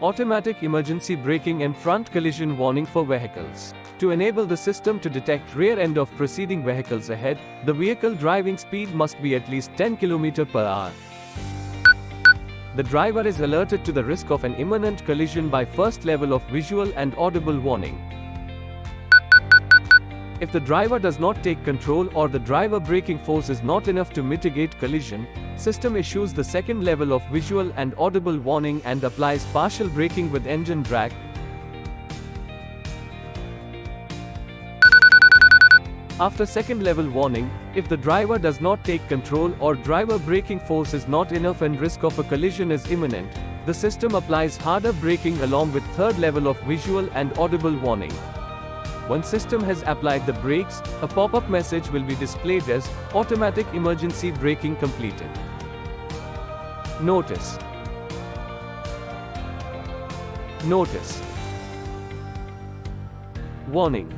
Automatic emergency braking and front collision warning for vehicles. To enable the system to detect rear end of preceding vehicles ahead, the vehicle driving speed must be at least 10 km per hour. The driver is alerted to the risk of an imminent collision by first level of visual and audible warning. If the driver does not take control or the driver braking force is not enough to mitigate collision, system issues the second level of visual and audible warning and applies partial braking with engine drag. After second level warning, if the driver does not take control or driver braking force is not enough and risk of a collision is imminent, the system applies harder braking along with third level of visual and audible warning. Once system has applied the brakes, a pop-up message will be displayed as automatic emergency braking completed. Notice. Notice. Warning.